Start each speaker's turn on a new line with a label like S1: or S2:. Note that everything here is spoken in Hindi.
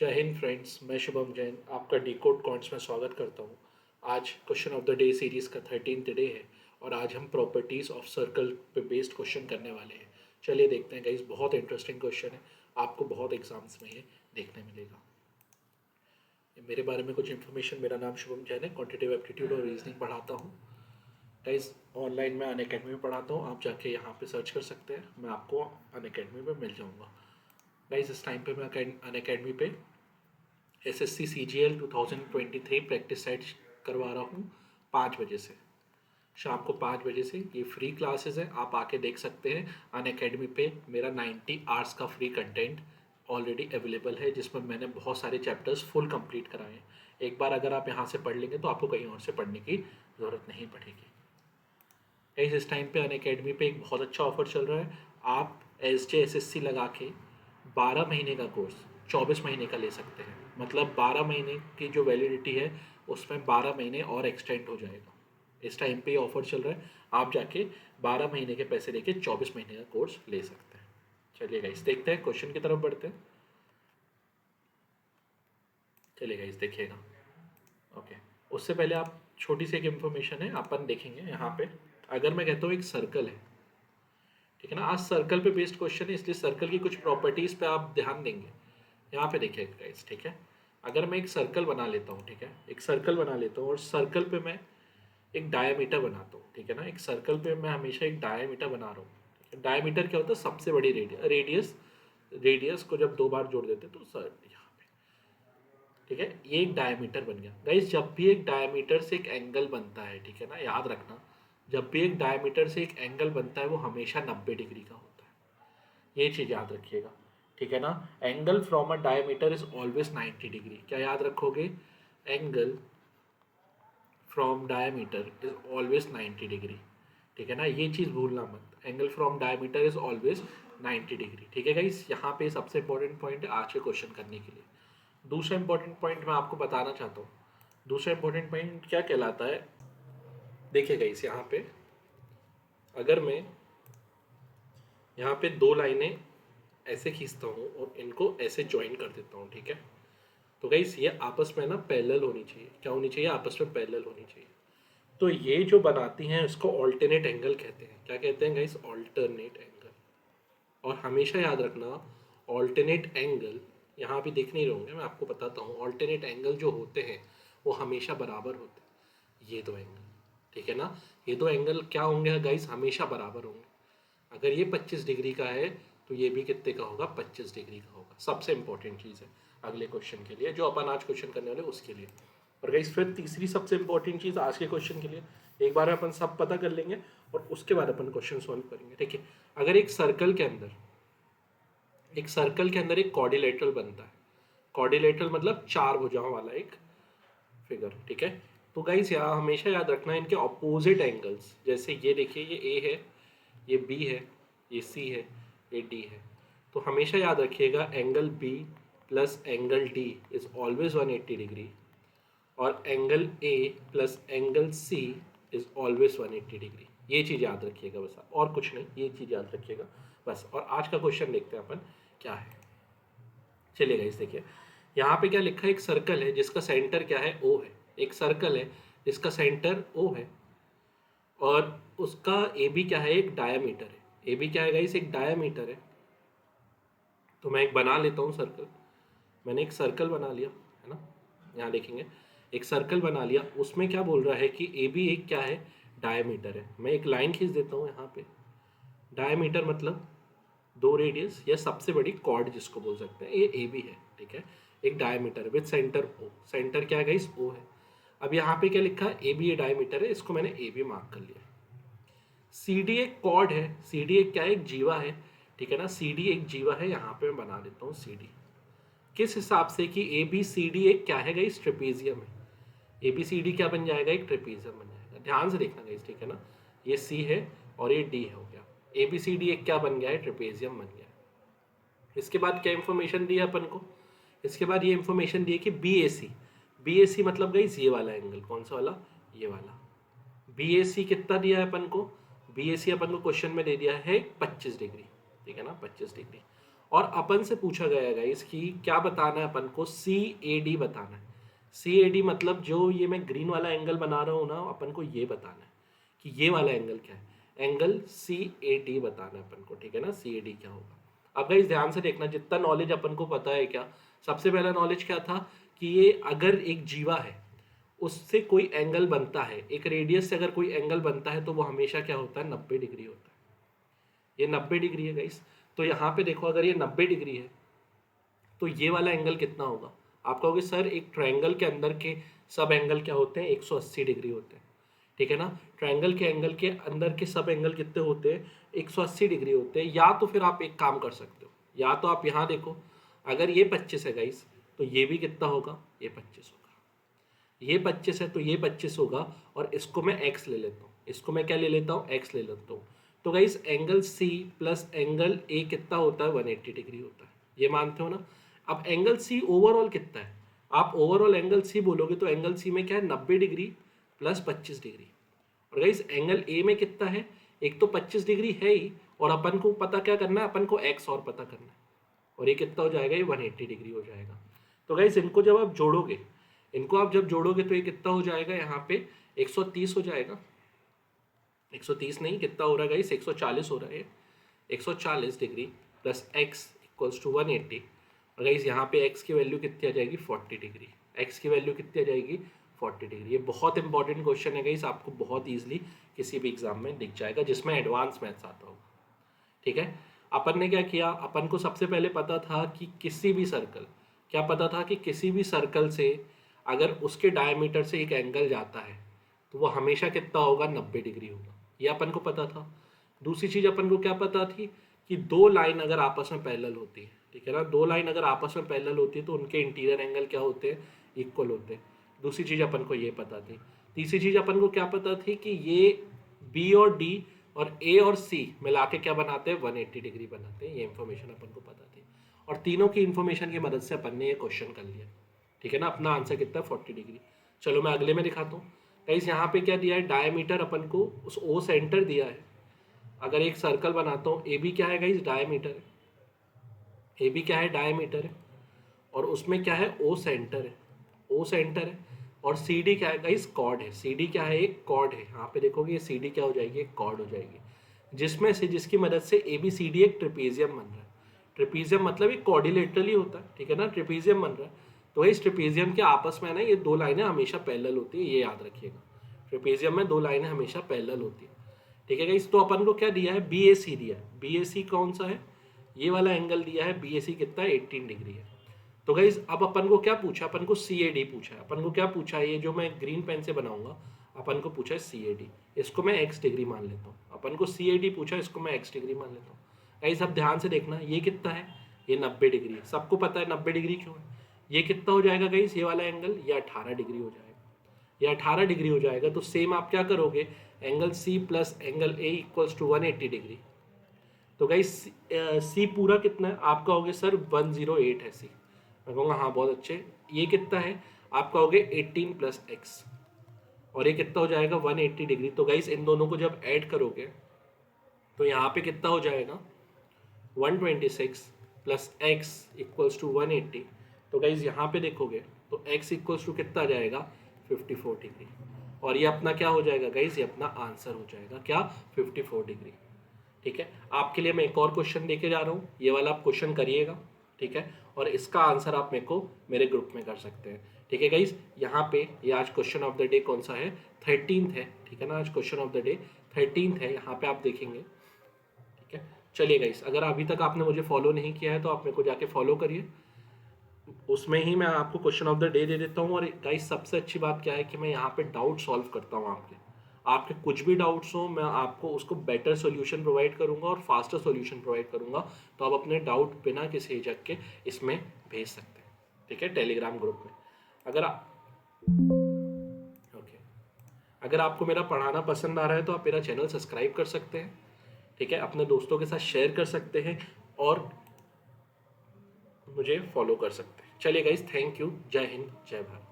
S1: जय हिंद फ्रेंड्स, मैं शुभम जैन आपका डिकोड कॉइंस में स्वागत करता हूँ। आज question of the day series का 13th डे है और आज हम प्रॉपर्टीज़ ऑफ सर्कल पे बेस्ड क्वेश्चन करने वाले हैं। चलिए देखते हैं गाइस, बहुत इंटरेस्टिंग क्वेश्चन है, आपको बहुत एग्जाम्स में ये देखने मिलेगा। मेरे बारे में कुछ इन्फॉर्मेशन। मेरा नाम शुभम जैन है, क्वांटिटेटिव एप्टीट्यूड और रीजनिंग पढ़ाता हूँ। गाइस ऑनलाइन मैं अनअकैडमी में पढ़ाता हूँ, आप जाके यहाँ पे सर्च कर सकते हैं, मैं आपको अनअकैडमी में मिल जाऊँगा। गाइस इस टाइम पे मैं अनअकैडमी पे SSC CGL 2023 प्रैक्टिस सेट करवा रहा हूँ 5 बजे से, शाम को 5 बजे से। ये फ्री क्लासेस है, आप आके देख सकते हैं। अनअकैडमी पे मेरा 90 आवर्स का फ्री कंटेंट ऑलरेडी अवेलेबल है, जिसमें मैंने बहुत सारे चैप्टर्स फुल कंप्लीट कराए हैं। एक बार अगर आप यहाँ से पढ़ लेंगे तो आपको कहीं और से पढ़ने की ज़रूरत नहीं पड़ेगी। इस टाइम पे अनअकैडमी पे एक बहुत अच्छा ऑफर चल रहा है। आप SJSSC लगा के 12 महीने का कोर्स 24 महीने का ले सकते हैं। मतलब 12 महीने की जो वैलिडिटी है उसमें 12 महीने और एक्सटेंड हो जाएगा। इस टाइम पे ऑफर चल रहा है, आप जाके 12 महीने के पैसे लेके 24 महीने का कोर्स ले सकते हैं। चलिए गाइस देखते हैं, क्वेश्चन की तरफ बढ़ते हैं। चलिए गाइस देखिएगा। ओके, उससे पहले आप छोटी सी एक इन्फॉर्मेशन है अपन देखेंगे यहाँ पे। अगर मैं कहता हूँ एक सर्कल है, ठीक है ना, आज सर्कल पे बेस्ड क्वेश्चन है, इसलिए सर्कल की कुछ प्रॉपर्टीज पे आप ध्यान देंगे। यहाँ पे देखिएगा गाइस, ठीक है। अगर मैं एक सर्कल बना लेता हूँ, ठीक है, एक सर्कल बना लेता हूँ और सर्कल पे मैं एक डायमीटर बनाता हूँ, ठीक है ना। एक सर्कल पे मैं हमेशा एक डायमीटर बना रहा हूँ। डायमीटर क्या होता है? सबसे बड़ी रेडियस। रेडियस को जब 2 बार जोड़ देते हैं तो सर यहाँ पे, ठीक है, ये एक डायमीटर बन गया। गाइस जब भी एक डायमीटर से एक एंगल बनता है, ठीक है ना, याद रखना, जब भी एक डायमीटर से एक एंगल बनता है वो हमेशा 90 डिग्री का होता है। ये चीज़ याद रखिएगा, ठीक है ना। Angle from a diameter is always 90 degree. क्या याद रखोगे? Angle from diameter is always 90 degree, ठीक है ना। ये चीज़ भूलना मत, angle from diameter is always 90 degree, ठीक है गाइस। यहाँ पे सबसे इंपॉर्टेंट पॉइंट है आज के क्वेश्चन करने के लिए। दूसरा इंपॉर्टेंट पॉइंट मैं आपको बताना चाहता हूँ। दूसरा इंपॉर्टेंट पॉइंट क्या कहलाता है? देखिए गाइस, यहाँ पे अगर मैं यहाँ पे 2 लाइनें ऐसे खींचता हूँ और इनको ऐसे ज्वाइन कर देता हूँ, ठीक है, तो गाइस ये आपस में ना पैरेलल होनी चाहिए। क्या होनी चाहिए? आपस में पैरेलल होनी चाहिए। तो ये जो बनाती हैं इसको ऑल्टरनेट एंगल कहते हैं। क्या कहते हैं गाइस? Alternate angle. और हमेशा याद रखना, ऑल्टरनेट एंगल यहाँ भी दिख नहीं रहे होंगे, मैं आपको बताता हूँ। ऑल्टरनेट एंगल जो होते हैं वो हमेशा बराबर होते हैं। ये 2 एंगल, ठीक है ना, ये 2 एंगल क्या होंगे गाइस? हमेशा बराबर होंगे। अगर ये 25 डिग्री का है तो ये भी कितने का होगा? 25 डिग्री का होगा। सबसे इंपॉर्टेंट चीज़ है अगले क्वेश्चन के लिए, जो अपन आज क्वेश्चन करने वाले उसके लिए। और गाइस फिर तीसरी सबसे इंपॉर्टेंट चीज़ आज के क्वेश्चन के लिए, एक बार अपन सब पता कर लेंगे और उसके बाद अपन क्वेश्चन सॉल्व करेंगे, ठीक है। अगर एक सर्कल के अंदर एक क्वाड्रिलेटरल बनता है। क्वाड्रिलेटरल मतलब 4 भुजाओं वाला एक फिगर, ठीक है। तो गाइस यहाँ हमेशा याद रखना इनके ऑपोजिट एंगल्स, जैसे ये देखिए, ये ए है, ये बी है, ये सी है, ये डी है। तो हमेशा याद रखिएगा angle B plus angle D is always 180 degree और angle A plus angle C is always 180 degree. ये चीज़ याद रखिएगा बस, और कुछ नहीं, ये चीज़ याद रखिएगा बस। और आज का क्वेश्चन देखते हैं अपन क्या है। चलिए गाइस देखिए, यहाँ पे क्या लिखा है? एक सर्कल है जिसका सेंटर क्या है? ओ है। एक सर्कल है जिसका सेंटर ओ है और उसका ए बी क्या है? एक डायामीटर है। ए बी क्या है गाइस? एक डायामीटर है। तो मैं एक बना लेता हूँ सर्कल। मैंने एक सर्कल बना लिया, है ना। यहाँ देखेंगे एक सर्कल बना लिया, उसमें क्या बोल रहा है कि ए बी एक क्या है? डायामीटर है। मैं एक लाइन खींच देता हूँ यहाँ पे। डायामीटर मतलब 2 रेडियस या सबसे बड़ी कॉर्ड जिसको बोल सकते हैं, ये ए बी है, ठीक है। एक diameter with centre O. Centre क्या है गाइस? ओ है। अब यहाँ पे क्या लिखा है? ए बी ए डायमीटर है, इसको मैंने ए बी मार्क कर लिया। सी डी एक कॉर्ड है, सी डी एक क्या है? एक जीवा है, ठीक है ना। सी डी एक जीवा है, यहाँ पे मैं बना देता हूँ सी डी। किस हिसाब से कि ए बी सी डी एक क्या है गाइस? ट्रेपेजियम है। ए बी सी डी क्या बन जाएगा? एक ट्रेपेजियम बन जाएगा। ध्यान से देखना गाइस, ठीक है ना। ये सी है और ये डी हो गया। ए बी सी डी एक क्या बन गया है? ट्रेपेजियम बन गया। इसके बाद क्या इंफॉर्मेशन दी है अपन को? इसके बाद ये इंफॉर्मेशन दी है कि बी ए सी मतलब गाइस ये वाला एंगल। कौन सा वाला? ये वाला। बी ए सी कितना दिया है अपन को? बी ए सी अपन को क्वेश्चन में दे दिया है 25 डिग्री, ठीक है ना, 25 डिग्री। और अपन से पूछा गया है गाइस कि क्या बताना है अपन को, CAD बताना है। CAD मतलब जो ये मैं ग्रीन वाला एंगल बना रहा हूँ ना, अपन को ये बताना है कि ये वाला एंगल क्या है, एंगल CAD बताना है अपन को, ठीक है ना। CAD क्या होगा। अब गाइस ध्यान से देखना, जितना नॉलेज अपन को पता है, क्या सबसे पहला नॉलेज क्या था कि ये अगर एक जीवा है उससे कोई एंगल बनता है, एक रेडियस से अगर कोई एंगल बनता है तो वो हमेशा क्या होता है, 90 डिग्री होता है। ये 90 डिग्री है गाइस। तो यहाँ पे देखो, अगर ये 90 डिग्री है तो ये वाला एंगल कितना होगा। आप कहोगे सर एक ट्रायंगल के अंदर के सब एंगल क्या होते हैं, 180 डिग्री होते हैं, ठीक है ना। ट्रायंगल के एंगल के अंदर के सब एंगल कितने होते हैं, 180 डिग्री होते हैं। या तो फिर आप एक काम कर सकते हो, या तो आप यहाँ देखो, अगर ये 25 है गाइस तो ये भी कितना होगा, ये 25 होगा। ये 25 है तो ये 25 होगा, और इसको मैं x ले लेता हूँ, इसको मैं क्या ले लेता हूँ, x ले लेता हूँ। तो guys angle C plus angle A कितना होता है, 180 डिग्री होता है, ये मानते हो ना। अब एंगल C ओवरऑल कितना है, आप ओवरऑल एंगल C बोलोगे तो एंगल C में क्या है, 90 डिग्री प्लस 25 डिग्री। और गाइस एंगल A में कितना है, एक तो 25 डिग्री है ही, और अपन को पता क्या करना है, अपन को x और पता करना है, और ये कितना हो जाएगा, ये 180 डिग्री हो जाएगा। तो गाइस इनको जब आप जोड़ोगे, इनको आप जब जोड़ोगे तो ये कितना हो जाएगा, यहाँ पे 130 हो जाएगा। 130 नहीं, कितना हो रहा है गाइस, 140 हो रहा है। 140 degree plus x equals to 180। और गाइस यहाँ पे x की वैल्यू कितनी आ जाएगी, 40 डिग्री। x की वैल्यू कितनी आ जाएगी, 40 डिग्री। ये बहुत इंपॉर्टेंट क्वेश्चन है गाइस, आपको बहुत ईजिली किसी भी एग्जाम में दिख जाएगा जिसमें एडवांस मैथ्स आता होगा, ठीक है। अपन ने क्या किया, अपन को सबसे पहले पता था कि किसी भी सर्कल, क्या पता था कि किसी भी सर्कल से अगर उसके डायमीटर से एक एंगल जाता है तो वो हमेशा कितना होगा, 90 डिग्री होगा, ये अपन को पता था। दूसरी चीज अपन को क्या पता थी कि दो लाइन अगर आपस में पैरेलल होती है, ठीक है ना, दो लाइन अगर आपस में पैरेलल होती है तो उनके इंटीरियर एंगल क्या होते हैं, इक्वल होते हैं। दूसरी चीज अपन को ये पता थी। तीसरी चीज अपन को क्या पता थी कि ये बी और डी और ए और सी मिला के क्या बनाते हैं, 180 डिग्री बनाते हैं। ये इन्फॉर्मेशन अपन को पता थी, और तीनों की इन्फॉर्मेशन की मदद से अपन ने ये क्वेश्चन कर लिया, ठीक है ना। अपना आंसर कितना है, 40 डिग्री। चलो मैं अगले में दिखाता हूँ। गाइस यहाँ पे क्या दिया है, डायमीटर अपन को उस ओ सेंटर दिया है। अगर एक सर्कल बनाता हूँ, ए बी क्या है गाइस, डायमीटर है। ए बी क्या है, डायमीटर है, और उसमें क्या है, ओ सेंटर है, ओ सेंटर है। और सी डी क्या है गाइस, कॉर्ड है। सी डी क्या है, एक कॉर्ड है। यहाँ पे देखोगे ये सी डी क्या हो जाएगी, एक कॉर्ड हो जाएगी, जिसमें से जिसकी मदद से ए बी सी डी एक ट्रिपेजियम बन रहा है। ट्रिपेजियम मतलब एक कॉर्डिलेटरली होता है, ठीक है ना, ट्रिपेजियम बन रहा है। तो इस ट्रिपेजियम के आपस में ना ये दो लाइनें हमेशा पैरेलल होती है, ये याद रखिएगा। ट्रिपेजियम में दो लाइनें हमेशा पैरेलल होती है, ठीक है गाइस। तो अपन को क्या दिया है, बी ए सी दिया है। बी ए सी कौन सा है, ये वाला एंगल दिया है। बी ए सी कितना है, 18 डिग्री है। तो गाइस अब अपन को क्या पूछा, अपन को सी ए डी पूछा है। अपन को क्या पूछा है, ये जो मैं ग्रीन पेन से बनाऊंगा, अपन को पूछा है सी ए डी, इसको मैं एक्स डिग्री मान लेता हूँ। अपन को सी ए डी पूछा है, इसको मैं एक्स डिग्री मान लेता हूँ। गाइस अब ध्यान से देखना, ये कितना है, ये 90 डिग्री है। सबको पता है 90 डिग्री क्यों है। ये कितना हो जाएगा गाइस, ये वाला एंगल, ये 18 डिग्री हो जाएगा। ये 18 डिग्री हो जाएगा। तो सेम आप क्या करोगे, angle C plus angle A equals to 180 degree. तो गाइस सी पूरा कितना है, आप कहोगे सर 108 है सी। मैं कहूँगा हाँ बहुत अच्छे। ये कितना है, आप कहोगे 18 प्लस एक्स, और ये कितना हो जाएगा, 180 डिग्री। तो गाइस इन दोनों को जब ऐड करोगे तो यहाँ पे कितना हो जाएगा, 126 प्लस एक्स इक्वल्स टू 180। तो गाइज यहाँ पे देखोगे तो x इक्वल्स टू कितना आ जाएगा, 54 डिग्री। और ये अपना क्या हो जाएगा गाइज, ये अपना आंसर हो जाएगा, क्या, 54 डिग्री, ठीक है। आपके लिए मैं एक और क्वेश्चन लेके जा रहा हूँ, ये वाला आप क्वेश्चन करिएगा, ठीक है। और इसका आंसर आप मेरे को मेरे ग्रुप में कर सकते हैं, ठीक है गाइज। यहाँ पे ये आज क्वेश्चन ऑफ द डे कौन सा है, 13th है, ठीक है ना। आज question of the day 13th है, यहाँ पे आप देखेंगे, ठीक है। चलिए गाइस, अगर अभी तक आपने मुझे फॉलो नहीं किया है तो आप मेरे को जाके फॉलो करिए, उसमें ही मैं आपको question of the day they देता हूँ। और गाइस सबसे अच्छी बात क्या है कि मैं यहाँ पे डाउट सॉल्व करता हूँ आपके कुछ भी डाउट्स हो मैं आपको उसको बेटर सॉल्यूशन प्रोवाइड करूँगा और फास्टर सॉल्यूशन प्रोवाइड करूँगा। तो आप अपने डाउट बिना किसी हिचक के इसमें भेज सकते हैं, ठीक है, टेलीग्राम ग्रुप में। अगर आपको मेरा पढ़ाना पसंद आ रहा है तो आप मेरा चैनल सब्सक्राइब कर सकते हैं, ठीक है, अपने दोस्तों के साथ शेयर कर सकते हैं और मुझे फॉलो कर सकते हैं। चलिए गाइस, थैंक यू, जय हिंद, जय भारत।